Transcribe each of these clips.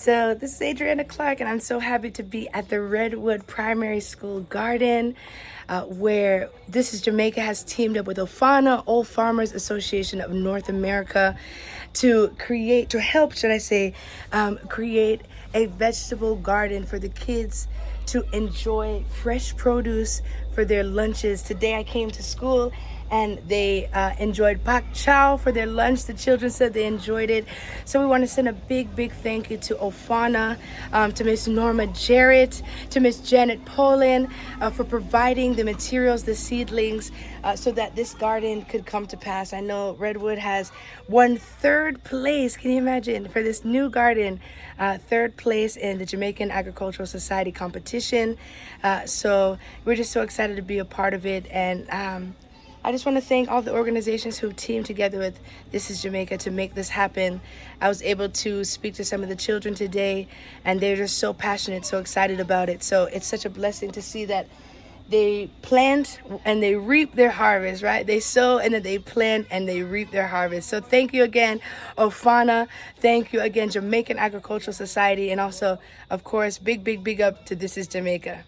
So this is Adrianna Clark, and I'm so happy to be at the Redwood Primary School Garden, where This Is Jamaica has teamed up with OFANA, Old Farmers Association of North America, to help, should I say, create a vegetable garden for the kids to enjoy fresh produce for their lunches. Today I came to school and they enjoyed pak chow for their lunch. The children said they enjoyed it. So we want to send a big thank you to OFANA, to Miss Norma Jarrett, to Miss Janet Polin for providing the materials, the seedlings, so that this garden could come to pass. I know Redwood has won third place. Can you imagine? For this new garden, third place in the Jamaican Agricultural Society competition. So we're just so excited to be a part of it. And I just want to thank all the organizations who teamed together with This Is Jamaica to make this happen. I was able to speak to some of the children today, and they're just so passionate, so excited about it. So it's such a blessing to see that they plant and they reap their harvest, right? They sow and then they plant and they reap their harvest. So thank you again, OFANA. Thank you again, Jamaican Agricultural Society. And also, of course, big up to This Is Jamaica.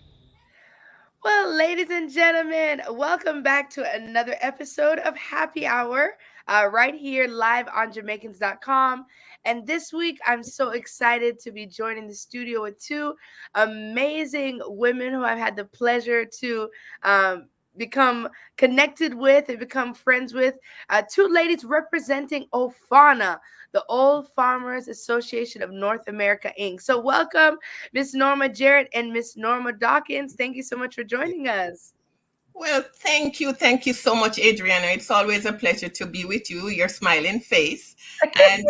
Well, ladies and gentlemen, welcome back to another episode of Happy Hour, right here live on Jamaicans.com. And this week, I'm so excited to be joining the studio with two amazing women who I've had the pleasure to become connected with and become friends with. Two ladies representing OFANA, the Old Farmers Association of North America, Inc. So welcome, Miss Norma Jarrett and Miss Norma Dawkins. Thank you so much for joining us. Well, thank you. Thank you so much, Adriana. It's always a pleasure to be with you, your smiling face. And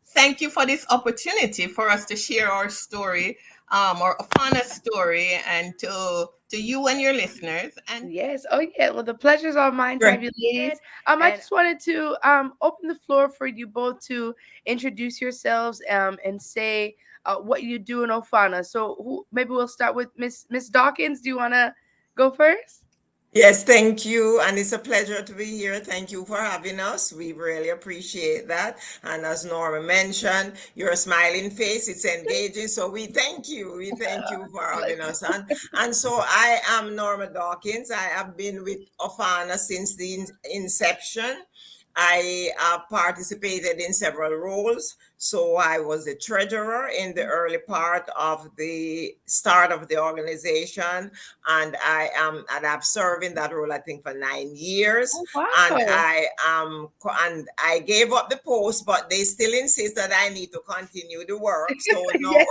thank you for this opportunity for us to share our story, our Afana story, and to you and your listeners. And yes, oh yeah. Well, the pleasure's all mine to have you ladies. I just wanted to open the floor for you both to introduce yourselves and say what you do in OFANA. So maybe we'll start with Miss Dawkins. Do you want to go first? Yes, thank you. And it's a pleasure to be here. Thank you for having us. We really appreciate that. And as Norma mentioned, your smiling face, it's engaging. So we thank you. We thank you for having us. And so I am Norma Dawkins. I have been with OFANA since the inception. I participated in several roles. So I was a treasurer in the early part of the start of the organization, and I've served in that role I think for 9 years. Oh, wow. And I gave up the post, but they still insist that I need to continue the work. So no,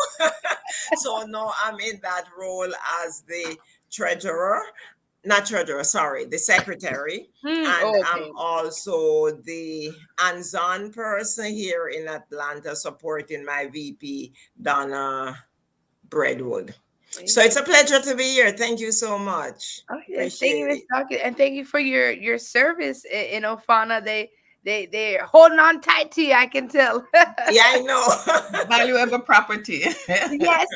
so no, I'm in that role as the treasurer. Not treasurer, sorry, the secretary. And I'm also the hands-on person here in Atlanta supporting my VP, Donna Redwood. So it's a pleasure to be here. Thank you so much. Oh, yes. Thank you, Miss Dawkins, and thank you for your service in OFANA. They're holding on tight to you, I can tell. Yeah, I know. valuable property. Yes.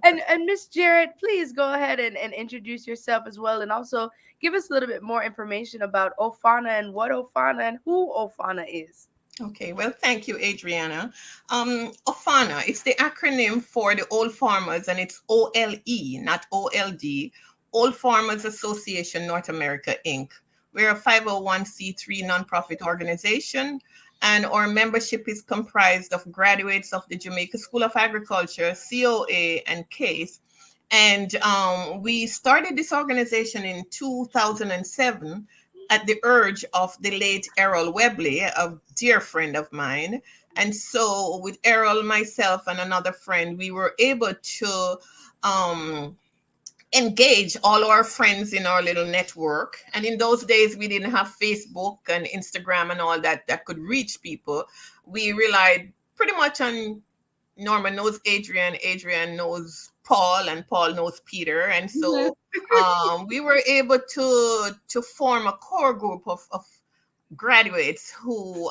And Miss Jarrett, please go ahead and introduce yourself as well, and also give us a little bit more information about OFANA and what OFANA and who OFANA is. Okay, well, thank you, Adriana. OFANA, it's the acronym for the Old Farmers, and it's OLE, not OLD, Old Farmers Association North America, Inc. We're a 501c3 nonprofit organization, and our membership is comprised of graduates of the Jamaica School of Agriculture, COA, and CASE. And we started this organization in 2007 at the urge of the late Errol Webley, a dear friend of mine. And so with Errol, myself, and another friend, we were able to engage all our friends in our little network. And in those days, we didn't have Facebook and Instagram and all that could reach people. We relied pretty much on Norma knows Adrian knows Paul, and Paul knows Peter. And so we were able to form a core group of graduates who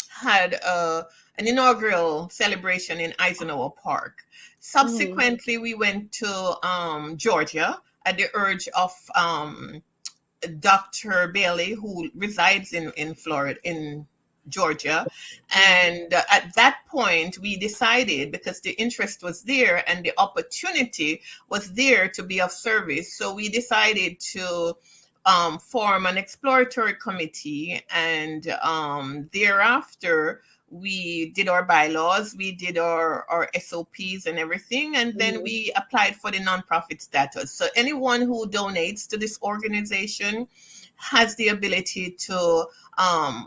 had an inaugural celebration in Eisenhower Park. Subsequently, we went to Georgia at the urge of Dr. Bailey, who resides in Florida, in Georgia. And at that point, we decided, because the interest was there and the opportunity was there to be of service, so we decided to form an exploratory committee. And thereafter, we did our bylaws, we did our SOPs and everything, and then we applied for the nonprofit status. So anyone who donates to this organization has the ability to,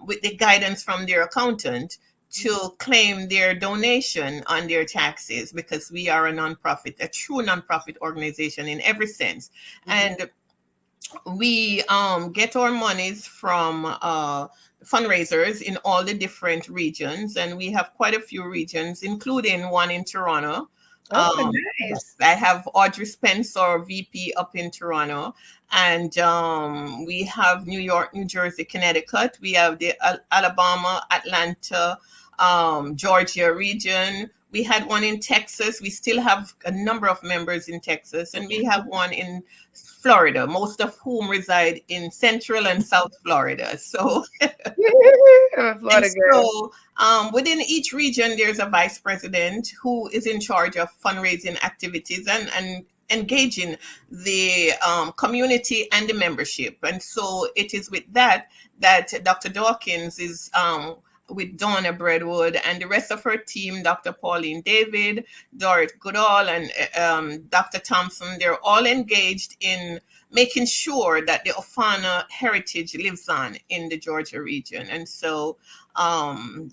with the guidance from their accountant, to claim their donation on their taxes, because we are a nonprofit, a true nonprofit organization in every sense. And we get our monies from fundraisers in all the different regions, and we have quite a few regions, including one in Toronto. Oh, nice. I have Audrey Spencer, VP, up in Toronto, and we have New York, New Jersey, Connecticut. We have the Alabama, Atlanta, Georgia region. We had one in Texas. We still have a number of members in Texas, and we have one in Florida, most of whom reside in Central and South Florida. So, I'm a Florida girl. so within each region, there's a vice president who is in charge of fundraising activities and engaging the community and the membership. And so it is with that Dr. Dawkins is with Donna Redwood and the rest of her team, Dr. Pauline David, Dorrit Goodall, and Dr. Thompson. They're all engaged in making sure that the OFANA heritage lives on in the Georgia region. And so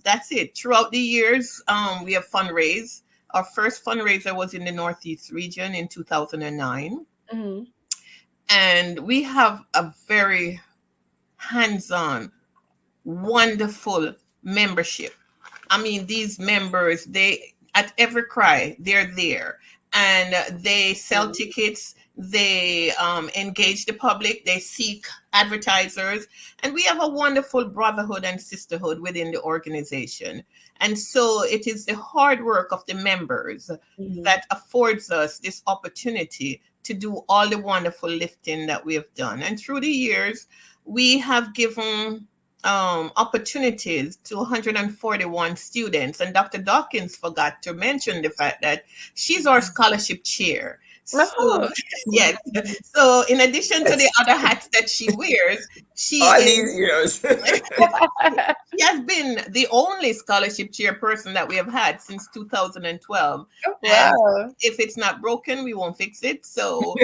that's it. Throughout the years, we have fundraised. Our first fundraiser was in the Northeast region in 2009. And we have a very hands-on, wonderful membership. I mean, these members, they, at every cry, they're there, and they sell tickets, they engage the public, they seek advertisers, and we have a wonderful brotherhood and sisterhood within the organization. And so it is the hard work of the members that affords us this opportunity to do all the wonderful lifting that we have done. And through the years, we have given opportunities to 141 students. And Dr. Dawkins forgot to mention the fact that she's our scholarship chair. So, yes. So in addition to the other hats that she wears, she these years. She has been the only scholarship chairperson that we have had since 2012. And if it's not broken, we won't fix it. So,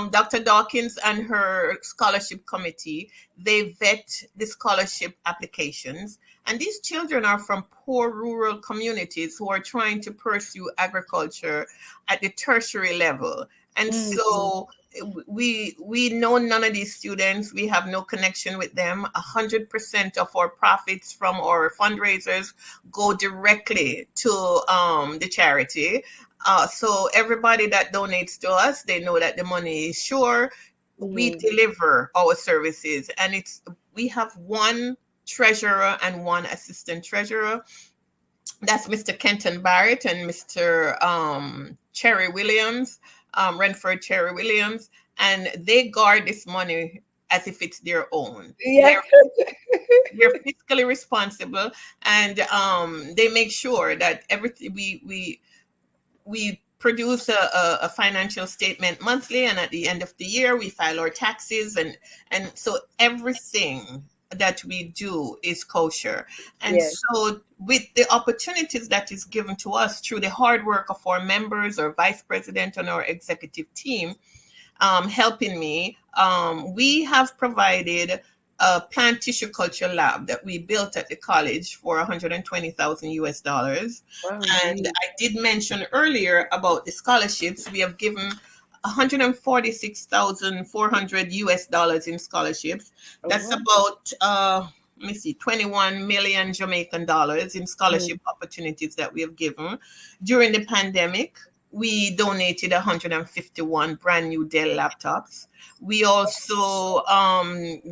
Dr. Dawkins and her scholarship committee, they vet the scholarship applications. And these children are from poor rural communities who are trying to pursue agriculture at the tertiary level. And so we know none of these students. We have no connection with them. 100% of our profits from our fundraisers go directly to the charity. So everybody that donates to us, they know that the money is sure. We deliver our services, and we have one treasurer and one assistant treasurer. That's Mr. Kenton Barrett and Mr. Cherry Williams, Renford Cherry Williams, and they guard this money as if it's their own. Yeah. They're fiscally responsible, and they make sure that everything we produce a financial statement monthly, and at the end of the year we file our taxes, and so everything that we do is kosher. And so with the opportunities that is given to us through the hard work of our members, our vice president, and our executive team helping me, we have provided a plant tissue culture lab that we built at the college for $120,000 US. Wow. And I did mention earlier about the scholarships. We have given $146,400 US in scholarships. That's about let me see, 21 million Jamaican dollars in scholarship opportunities that we have given. During the pandemic, we donated 151 brand new Dell laptops. We also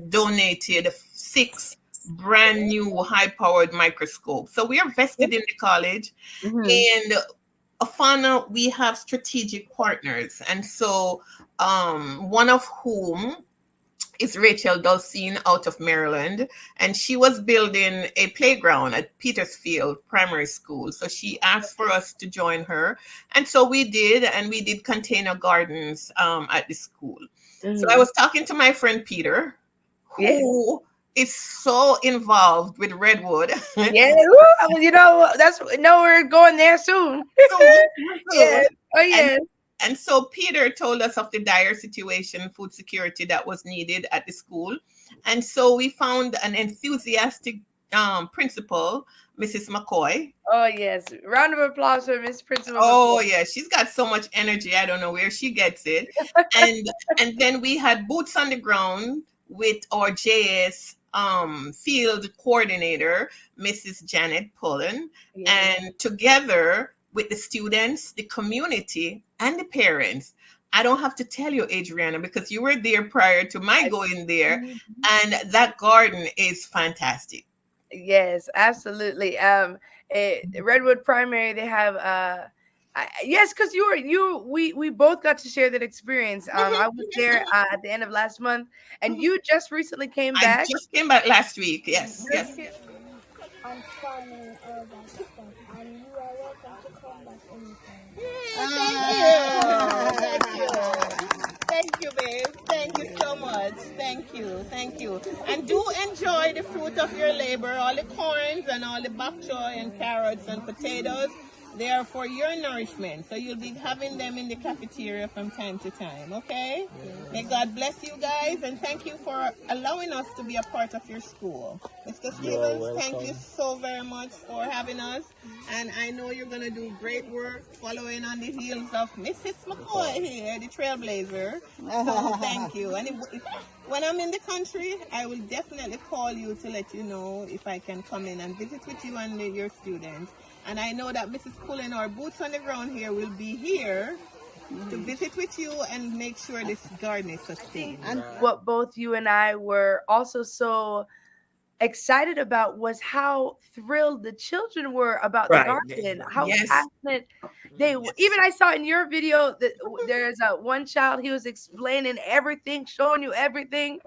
donated 6 brand new high-powered microscopes. So we are vested in the college. And OFANA, we have strategic partners. And so one of whom is Rachel Dulcine out of Maryland, and she was building a playground at Petersfield Primary School. So she asked for us to join her, and so we did, and we did container gardens at the school. So I was talking to my friend Peter, Yeah. who is so involved with Redwood. Yeah, you know, that's no, we're going there soon. So much Yeah. so. Oh yeah. And so Peter told us of the dire situation, food security that was needed at the school. And so we found an enthusiastic principal, Mrs. McCoy. Oh yes. Round of applause for Miss Principal. Oh yeah, she's got so much energy. I don't know where she gets it. And and then we had boots on the ground with our JS field coordinator, Mrs. Janet Pullen, Yeah. and together with the students, the community, and the parents. I don't have to tell you, Adrianna, because you were there prior to my going there, and that garden is fantastic. Yes, absolutely. Redwood Primary, they have yes, because we both got to share that experience. I was there at the end of last month, and you just recently came I back. just came back last week. Yes, yes. On fun and all that stuff. And you are welcome to come back anytime. Thank you. Thank you, babe. Thank you so much. Thank you. Thank you. And do enjoy the fruit of your labor, all the corns and all the bok choy and carrots and potatoes. They are for your nourishment. So you'll be having them in the cafeteria from time to time, okay? May God bless you guys, and thank you for allowing us to be a part of your school. Mr. Stevens, thank you so very much for having us. And I know you're going to do great work following on the heels of Mrs. McCoy here, the trailblazer. So thank you. And when I'm in the country, I will definitely call you to let you know if I can come in and visit with you and your students. And I know that Mrs. Pullen, our boots on the ground here, will be here to visit with you and make sure this garden is sustained. And what both you and I were also so excited about was how thrilled the children were about the garden. How Yes. passionate they were. Even I saw in your video that there's one child, he was explaining everything, showing you everything.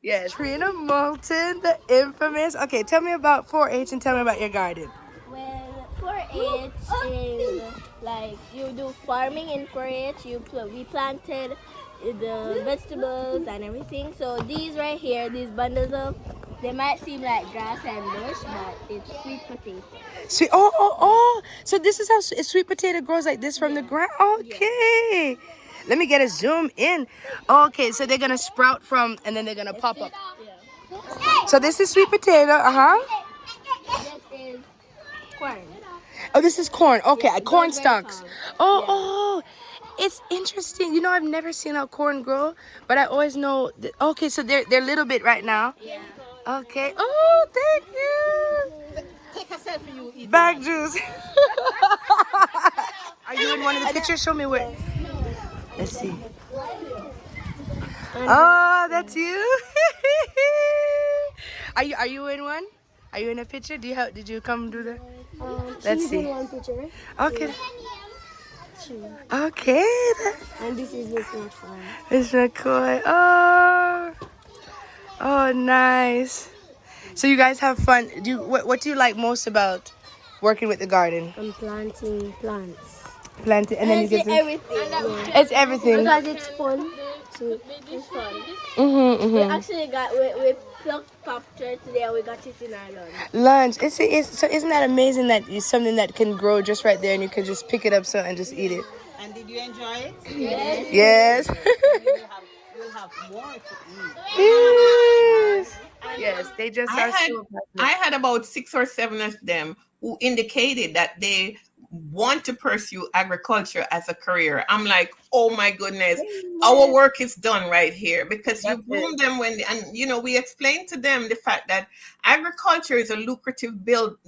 Yes. Trina Moulton, the infamous. Okay, tell me about 4-H and tell me about your garden. Well, 4-H is like you do farming in 4-H. We planted the vegetables and everything. So these right here, these bundles of, they might seem like grass and bush, but it's sweet potato. Sweet. Oh. So this is how sweet potato grows like this from the ground. Okay. Let me get a zoom in. Okay, so they're gonna sprout from, and then they're gonna pop up. Yeah. So this is sweet potato. This is corn. Oh, this is corn. Okay, Yeah, corn those very stalks. tall. Oh. It's interesting. You know, I've never seen how corn grow, but I always know. Okay, so they're little bit right now. Yeah. Okay. Oh, thank you. Take a selfie, you eat. Bag juice. Are you in one of the pictures? Show me where. Let's see. Oh, that's you. Are you in one? Are you in a picture? Did you come do that? Let's see. One picture, right? Okay. Two. Okay. And this is Miss McCoy. Miss McCoy. Oh, nice. So you guys have fun. What do you like most about working with the garden? I'm planting plants. Planting, and then you get to. everything. It's everything. Because it's fun. It's fun. Mm-hmm. We actually we plucked popcorn today and we got it in our lunch. Lunch. So isn't that amazing that it's something that can grow just right there and you can just pick it up and just eat it? And did you enjoy it? Yes. You'll have more to eat. Yes. Yes. They just I are had, so I had about 6 or 7 of them who indicated that they want to pursue agriculture as a career. I'm like, oh my goodness, our work is done right here, because you groom them we explained to them the fact that agriculture is a lucrative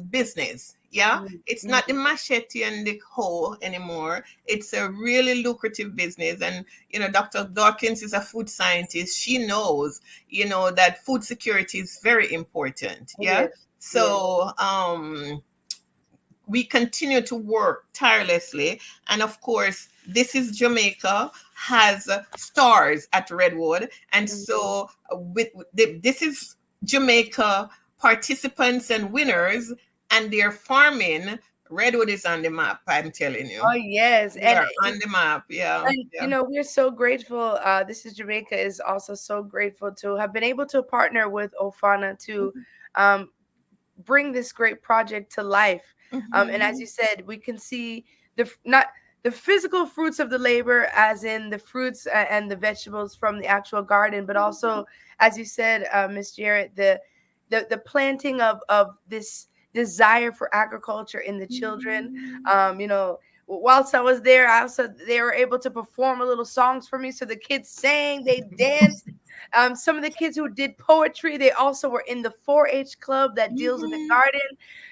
business. Yeah, it's not the machete and the hoe anymore. It's a really lucrative business. And, Dr. Dawkins is a food scientist. She knows, that food security is very important. Yeah. So, we continue to work tirelessly. And of course, This Is Jamaica has stars at Redwood. And so with This Is Jamaica participants and winners and their farming, Redwood is on the map, I'm telling you. Oh yes, We are on the map. Yeah. and you know, we're so grateful. This is Jamaica is also so grateful to have been able to partner with OFANA to um, bring this great project to life. And as you said, we can see not the physical fruits of the labor, as in the fruits and the vegetables from the actual garden, but also, as you said, Miss Jarrett, the planting of this desire for agriculture in the children. You know, whilst I was there, I also they were able to perform a little songs for me. So the kids sang, they danced. Some of the kids who did poetry, they also were in the 4-H club that deals with the garden.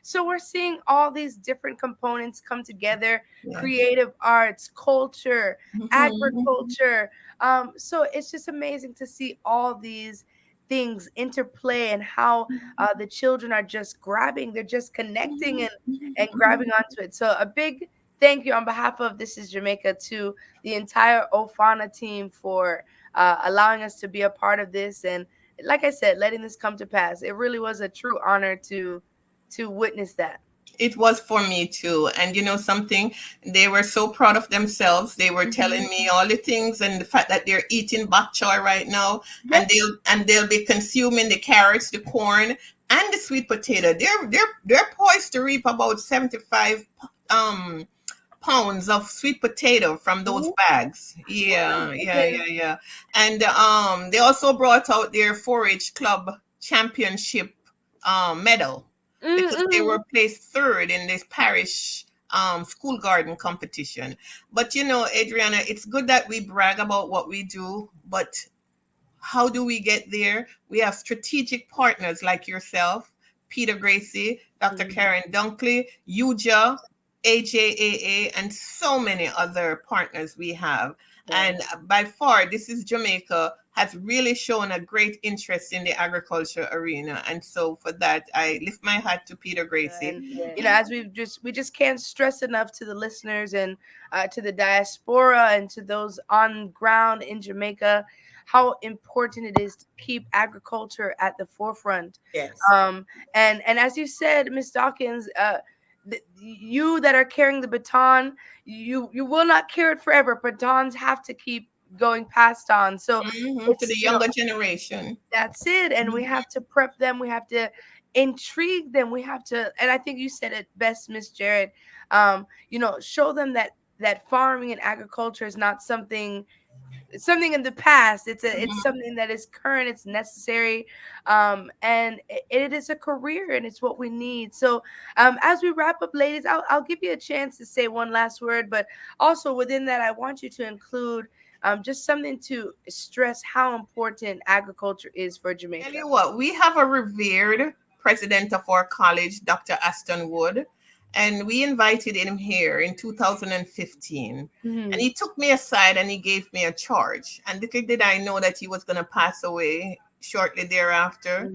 So we're seeing all these different components come together: creative arts, culture, agriculture. So it's just amazing to see all these things interplay and how the children are just grabbing, they're just connecting and grabbing onto it. So a big thank you on behalf of This Is Jamaica to the entire OFANA team for allowing us to be a part of this, and like I said, letting this come to pass. It really was a true honor to witness that. It was for me too. And you know something, they were so proud of themselves. They were telling me all the things and the fact that they're eating bok choy right now, and they'll be consuming the carrots, the corn, and the sweet potato. They're poised to reap about 75 pounds of sweet potato from those bags. Yeah. And they also brought out their 4-H club championship medal, because they were placed third in this parish school garden competition. But you know, Adrianna, it's good that we brag about what we do, but how do we get there? We have strategic partners like yourself, Peter Gracie, Dr. Karen Dunkley, UJA, AJAA, and so many other partners we have. And by far, This Is Jamaica has really shown a great interest in the agriculture arena. And so for that, I lift my hat to Peter Gracie. And, you know, as we just can't stress enough to the listeners and to the diaspora and to those on ground in Jamaica, how important it is to keep agriculture at the forefront. Yes. And as you said, Miss Dawkins, you that are carrying the baton, you will not carry it forever. Batons have to keep going passed on. So to the younger generation. That's it. And we have to prep them. We have to intrigue them. We have to, and I think you said it best, Miss Jarrett. You know, show them that farming and agriculture is not something. It's something in the past. It's something that is current. It's necessary, and it is a career, and it's what we need. So, as we wrap up, ladies, I'll give you a chance to say one last word, but also within that, I want you to include just something to stress how important agriculture is for Jamaica. Tell you what, we have a revered president of our college, Dr. Aston Wood. And we invited him here in 2015. And he took me aside and he gave me a charge. And little did I know that he was going to pass away shortly thereafter.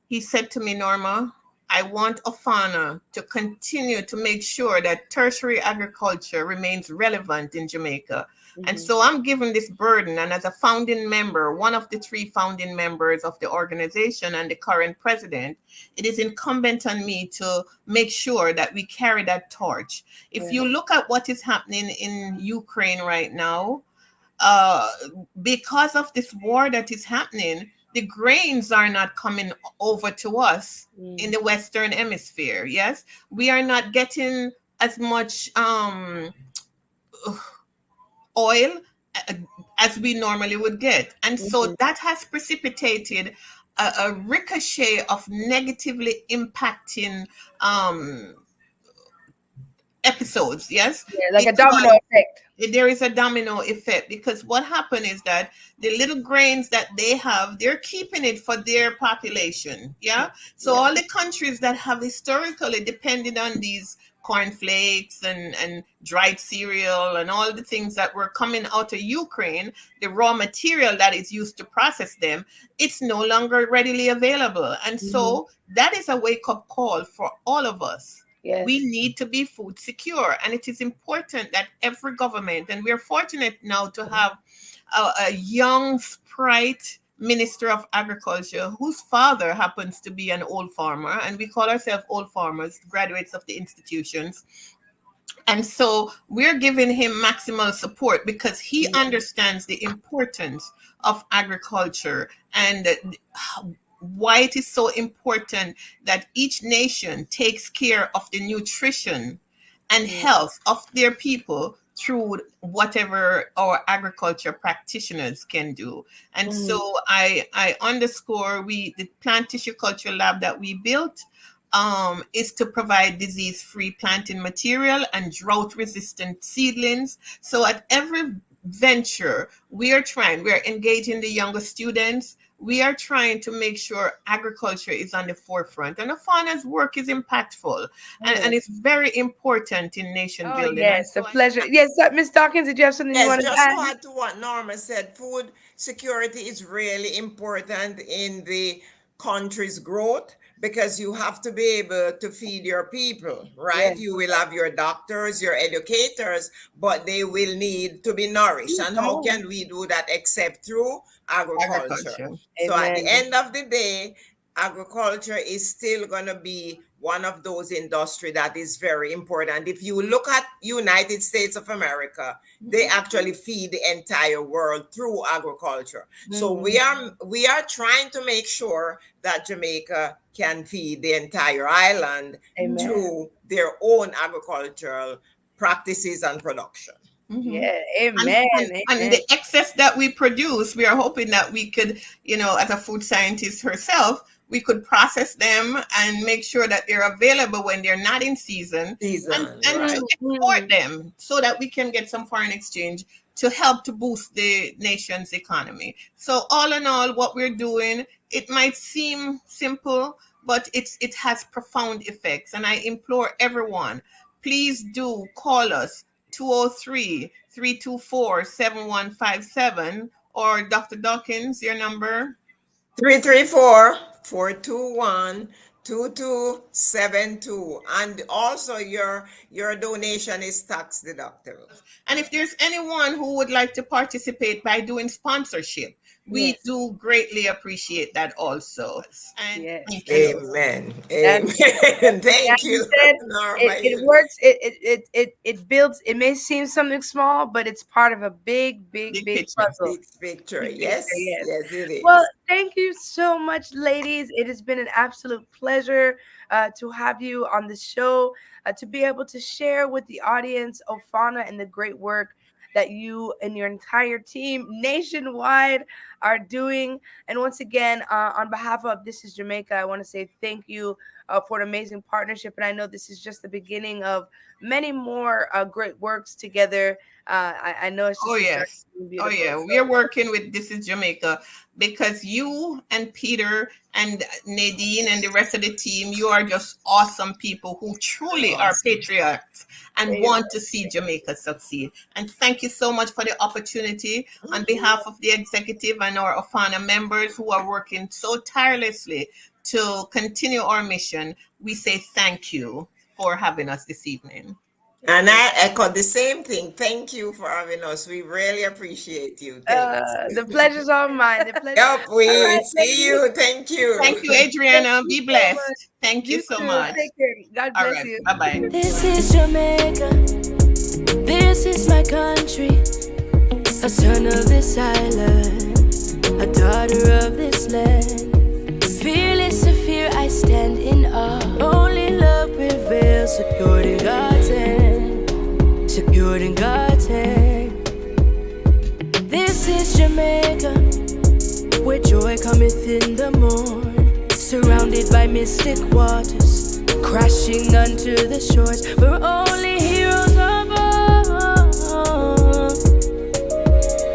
He said to me, Norma, I want OFANA to continue to make sure that tertiary agriculture remains relevant in Jamaica. And so I'm given this burden. And as a founding member, one of the 3 founding members of the organization and the current president, it is incumbent on me to make sure that we carry that torch. If you look at what is happening in Ukraine right now, because of this war that is happening, the grains are not coming over to us in the Western Hemisphere. Yes, we are not getting as much oil as we normally would get. And so that has precipitated a ricochet of negatively impacting episodes. Yes, like a domino effect. There is a domino effect, because what happened is that the little grains that they have, they're keeping it for their population. Yeah. So all the countries that have historically depended on these cornflakes and dried cereal and all the things that were coming out of Ukraine, the raw material that is used to process them, it's no longer readily available. And so that is a wake-up call for all of us Yes. We need to be food secure. And it is important that every government, and we're fortunate now to have a young, sprite Minister of Agriculture whose father happens to be an old farmer, and we call ourselves old farmers, graduates of the institutions. And so we're giving him maximal support because he understands the importance of agriculture and why it is so important that each nation takes care of the nutrition and health of their people through whatever our agriculture practitioners can do. And so I underscore the plant tissue culture lab that we built is to provide disease-free planting material and drought-resistant seedlings. So at every venture, we're engaging the younger students. We are trying to make sure agriculture is on the forefront. And OFANA's work is impactful and it's very important in nation building. Yes, a pleasure. Yes, Miss Dawkins, did you have something you wanted to Just add? to add to what Norma said, food security is really important in the country's growth because you have to be able to feed your people, right? You will have your doctors, your educators, but they will need to be nourished. And how can we do that except through agriculture? So at the end of the day, agriculture is still going to be one of those industry that is very important. If you look at United States of America, they actually feed the entire world through agriculture. So we are trying to make sure that Jamaica can feed the entire island through their own agricultural practices and production. Yeah, amen. And the excess that we produce, we are hoping that we could, as a food scientist herself, we could process them and make sure that they're available when they're not in season, and to export them so that we can get some foreign exchange to help to boost the nation's economy. So all in all, what we're doing, it might seem simple, but it has profound effects. And I implore everyone, please do call us 203-324-7157, or Dr. Dawkins, your number? 334-421-2272, and also your donation is tax deductible. And if there's anyone who would like to participate by doing sponsorship, we do greatly appreciate that also. And thank you. Amen. Thank you. It works. It builds. It may seem something small, but it's part of a big puzzle. Big picture. Yes, it is. Well, thank you so much, ladies. It has been an absolute pleasure to have you on the show, to be able to share with the audience OFANA and the great work that you and your entire team nationwide are doing. And once again, on behalf of This Is Jamaica, I want to say thank you for an amazing partnership. And I know this is just the beginning of many more great works together. I know it's just we are working with This Is Jamaica because you and Peter and Nadine and the rest of the team, you are just awesome people who truly are patriots and want to see Jamaica succeed. And thank you so much for the opportunity on behalf of the executive and our OFANA members who are working so tirelessly to continue our mission. We say thank you for having us this evening. And I echo the same thing. Thank you for having us. We really appreciate you. The pleasure's all mine. See you. Thank you. Thank you, Adrianna. Be blessed. Thank you so much. Take care. God bless you. Bye-bye. This is Jamaica. This is my country. A son of this island. A daughter of this land. Fearless of fear, I stand in awe. Only love prevails, secured in God's hand. Secured in God's hand. This is Jamaica, where joy cometh in the morn. Surrounded by mystic waters, crashing unto the shores, where only heroes are born.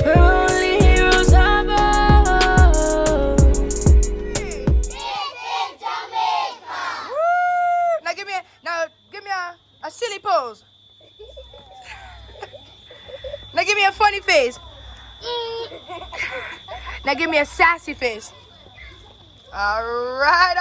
Where only heroes are born. This is Jamaica. Woo! Now give me a silly pose. Now give me a funny face. Now give me a sassy face. All right.